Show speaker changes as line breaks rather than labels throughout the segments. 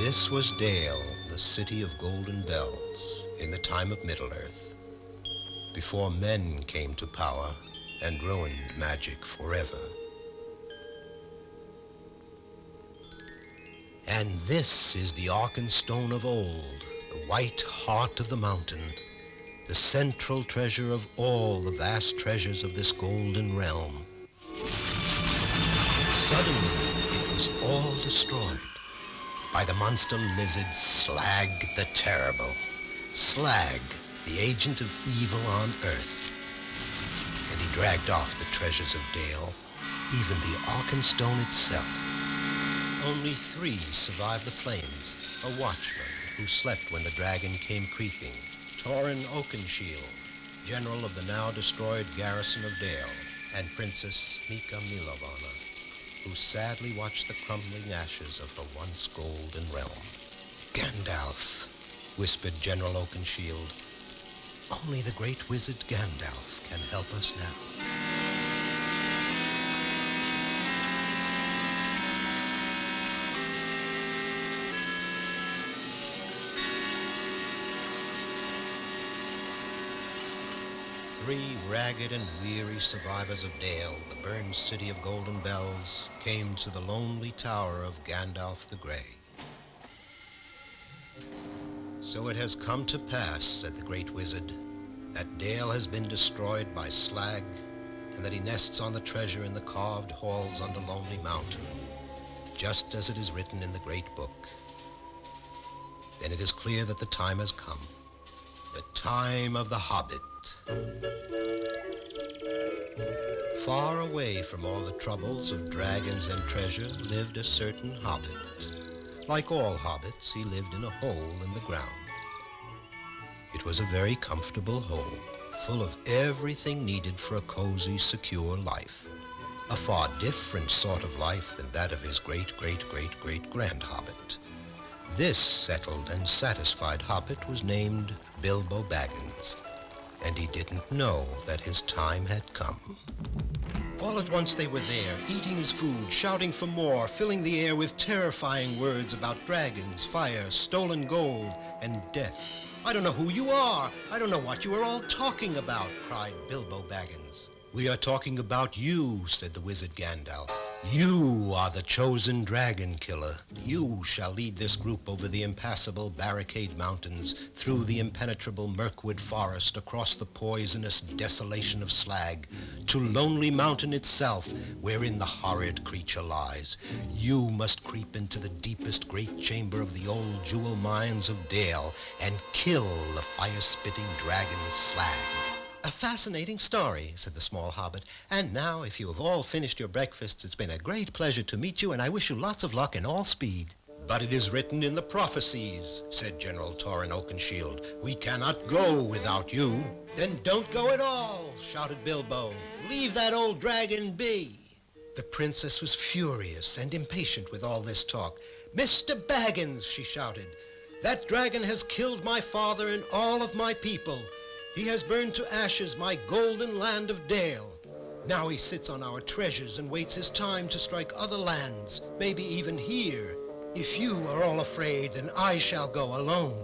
This was Dale, the city of golden bells, in the time of Middle-earth, before men came to power and ruined magic forever. And this is the Arkenstone of old, the white heart of the mountain, the central treasure of all the vast treasures of this golden realm. Suddenly, it was all destroyed by the monster lizard Slag the Terrible. Slag, the agent of evil on Earth. And he dragged off the treasures of Dale, even the Arkenstone itself. Only 3 survived the flames. A watchman who slept when the dragon came creeping, Torin Oakenshield, general of the now destroyed garrison of Dale, and Princess Mika Milovana, who sadly watched the crumbling ashes of her once golden realm. Gandalf, whispered General Oakenshield. Only the great wizard Gandalf can help us now. 3 ragged and weary survivors of Dale, the burned city of golden bells, came to the lonely tower of Gandalf the Grey. So it has come to pass, said the great wizard, that Dale has been destroyed by Slag, and that he nests on the treasure in the carved halls under Lonely Mountain, just as it is written in the great book. Then it is clear that the time has come, the time of the Hobbit. Far away from all the troubles of dragons and treasure lived a certain hobbit. Like all hobbits, he lived in a hole in the ground. It was a very comfortable hole, full of everything needed for a cozy, secure life. A far different sort of life than that of his great-great-great-great-grand hobbit. This settled and satisfied hobbit was named Bilbo Baggins, and he didn't know that his time had come. All at once they were there, eating his food, shouting for more, filling the air with terrifying words about dragons, fire, stolen gold, and death. I don't know who you are. I don't know what you are all talking about, cried Bilbo Baggins. We are talking about you, said the wizard Gandalf. You are the chosen dragon killer. You shall lead this group over the impassable barricade mountains, through the impenetrable Mirkwood forest, across the poisonous desolation of Slag, to Lonely Mountain itself, wherein the horrid creature lies. You must creep into the deepest great chamber of the old jewel mines of Dale and kill the fire-spitting dragon Slag. A fascinating story, said the small hobbit. And now, if you have all finished your breakfasts, it's been a great pleasure to meet you, and I wish you lots of luck and all speed. But it is written in the prophecies, said General Torin Oakenshield. We cannot go without you. Then don't go at all, shouted Bilbo. Leave that old dragon be. The princess was furious and impatient with all this talk. Mr. Baggins, she shouted, that dragon has killed my father and all of my people. He has burned to ashes my golden land of Dale. Now he sits on our treasures and waits his time to strike other lands, maybe even here. If you are all afraid, then I shall go alone.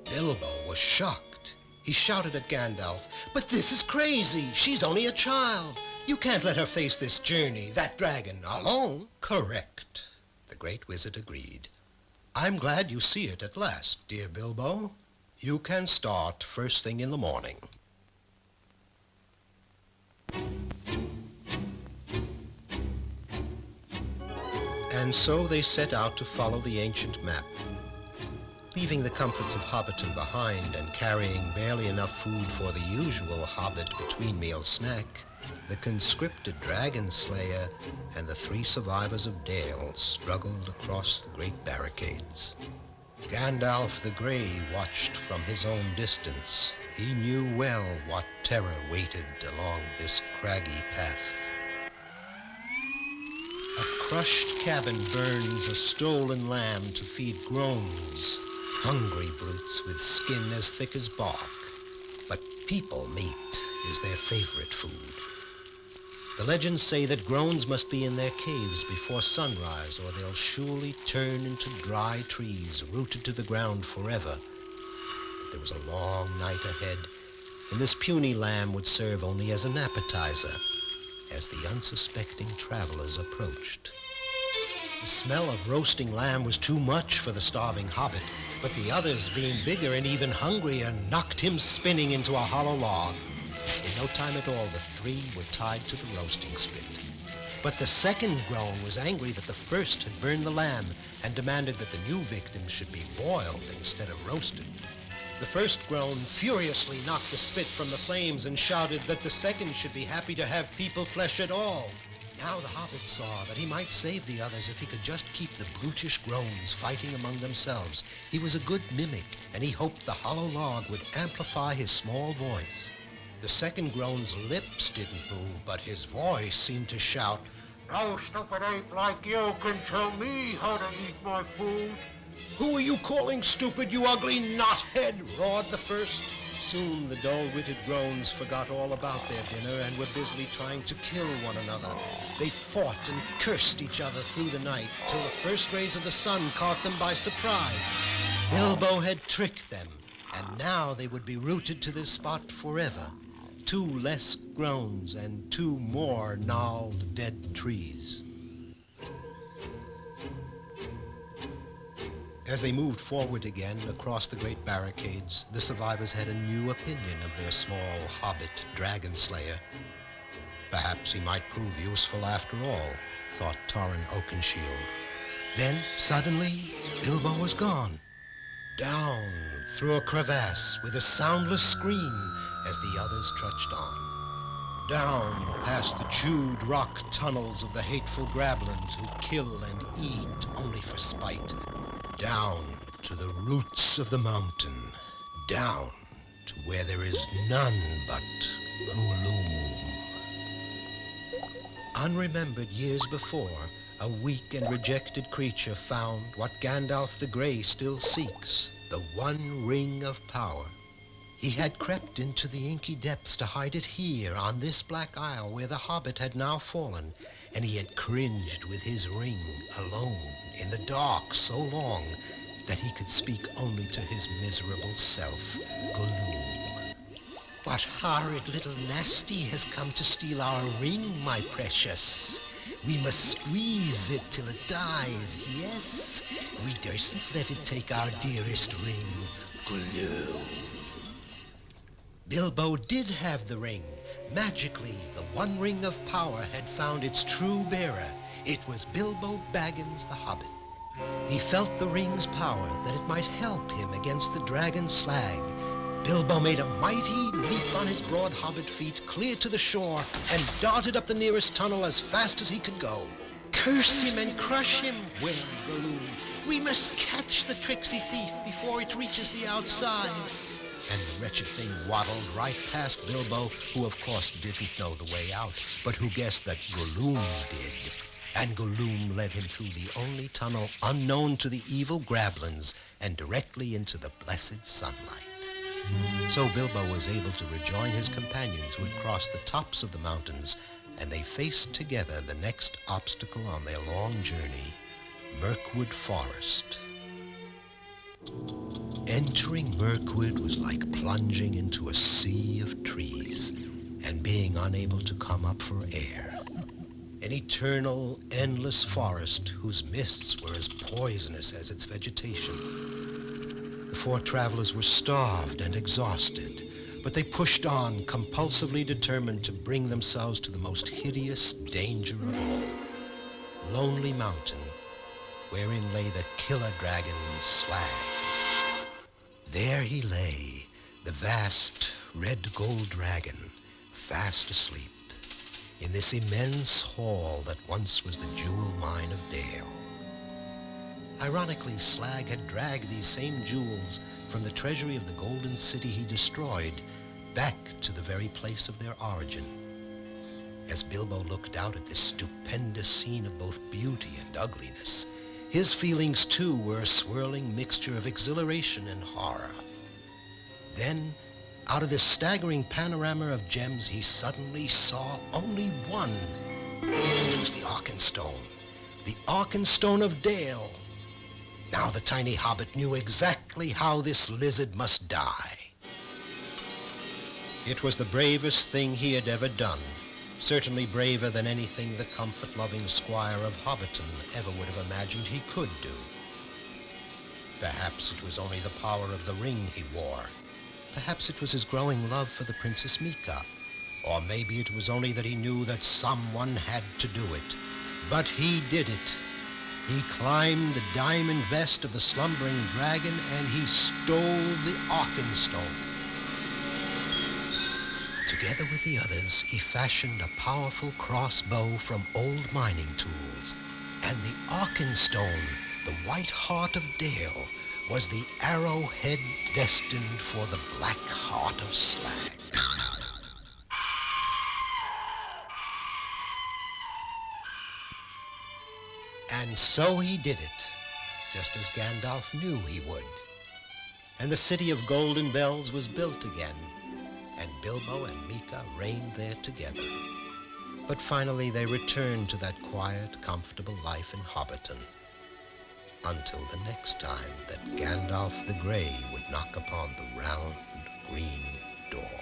Bilbo was shocked. He shouted at Gandalf, but this is crazy. She's only a child. You can't let her face this journey, that dragon, alone. Correct, the great wizard agreed. I'm glad you see it at last, dear Bilbo. You can start first thing in the morning. And so they set out to follow the ancient map, leaving the comforts of Hobbiton behind and carrying barely enough food for the usual hobbit between-meal snack. The conscripted dragon slayer and the 3 survivors of Dale struggled across the great barricades. Gandalf the Grey watched from his own distance. He knew well what terror waited along this craggy path. A crushed cabin burns a stolen lamb to feed groans, hungry brutes with skin as thick as bark. But people meat is their favorite food. The legends say that groans must be in their caves before sunrise, or they'll surely turn into dry trees rooted to the ground forever. But there was a long night ahead, and this puny lamb would serve only as an appetizer as the unsuspecting travelers approached. The smell of roasting lamb was too much for the starving hobbit, but the others, being bigger and even hungrier, knocked him spinning into a hollow log. In no time at all, the three were tied to the roasting spit. But the second groan was angry that the first had burned the lamb and demanded that the new victim should be boiled instead of roasted. The first groan furiously knocked the spit from the flames and shouted that the second should be happy to have people flesh at all. Now the hobbit saw that he might save the others if he could just keep the brutish groans fighting among themselves. He was a good mimic, and he hoped the hollow log would amplify his small voice. The second groan's lips didn't move, but his voice seemed to shout, "No stupid ape like you can tell me how to eat my food." "Who are you calling stupid, you ugly knothead?" roared the first. Soon the dull-witted groans forgot all about their dinner and were busily trying to kill one another. They fought and cursed each other through the night till the first rays of the sun caught them by surprise. Bilbo had tricked them, and now they would be rooted to this spot forever. 2 less groans and 2 more gnarled dead trees. As they moved forward again across the great barricades, the survivors had a new opinion of their small hobbit dragon slayer. Perhaps he might prove useful after all, thought Torrin Oakenshield. Then, suddenly, Bilbo was gone. Down through a crevasse with a soundless scream as the others trudged on. Down past the chewed rock tunnels of the hateful grablins who kill and eat only for spite. Down to the roots of the mountain. Down to where there is none but gloom. Unremembered years before, a weak and rejected creature found what Gandalf the Grey still seeks, the one ring of power. He had crept into the inky depths to hide it here on this black isle where the hobbit had now fallen, and he had cringed with his ring alone in the dark so long that he could speak only to his miserable self, Gloom. "What horrid little nasty has come to steal our ring, my precious? We must squeeze it till it dies, yes? We dursn't let it take our dearest ring, Gloom." Bilbo did have the ring. Magically, the one ring of power had found its true bearer. It was Bilbo Baggins the Hobbit. He felt the ring's power, that it might help him against the dragon Slag. Bilbo made a mighty leap on his broad hobbit feet, clear to the shore, and darted up the nearest tunnel as fast as he could go. "Curse him and crush him," wailed Gloom. "We must catch the tricksy thief before it reaches the outside." And the wretched thing waddled right past Bilbo, who of course didn't know the way out, but who guessed that Gloom did. And Gloom led him through the only tunnel unknown to the evil grablins and directly into the blessed sunlight. So Bilbo was able to rejoin his companions who had crossed the tops of the mountains, and they faced together the next obstacle on their long journey, Mirkwood Forest. Entering Mirkwood was like plunging into a sea of trees and being unable to come up for air. An eternal, endless forest whose mists were as poisonous as its vegetation. The 4 travelers were starved and exhausted, but they pushed on, compulsively determined to bring themselves to the most hideous danger of all, Lonely Mountain, wherein lay the killer dragon Slag. There he lay, the vast red gold dragon, fast asleep, in this immense hall that once was the jewel mine of Dale. Ironically, Slag had dragged these same jewels from the treasury of the Golden City he destroyed back to the very place of their origin. As Bilbo looked out at this stupendous scene of both beauty and ugliness, his feelings, too, were a swirling mixture of exhilaration and horror. Then, Out of this staggering panorama of gems, he suddenly saw only one. It was the Arkenstone of Dale. Now the tiny hobbit knew exactly how this lizard must die. It was the bravest thing he had ever done, certainly braver than anything the comfort-loving squire of Hobbiton ever would have imagined he could do. Perhaps it was only the power of the ring he wore. Perhaps it was his growing love for the Princess Mika. Or maybe it was only that he knew that someone had to do it. But he did it. He climbed the diamond vest of the slumbering dragon and he stole the Arkenstone. Together with the others, he fashioned a powerful crossbow from old mining tools. And the Arkenstone, the white heart of Dale, was the arrowhead destined for the black heart of Slag. And so he did it, just as Gandalf knew he would. And the city of Golden Bells was built again, and Bilbo and Mika reigned there together. But finally they returned to that quiet, comfortable life in Hobbiton, until the next time that Gandalf the Grey would knock upon the round, green door.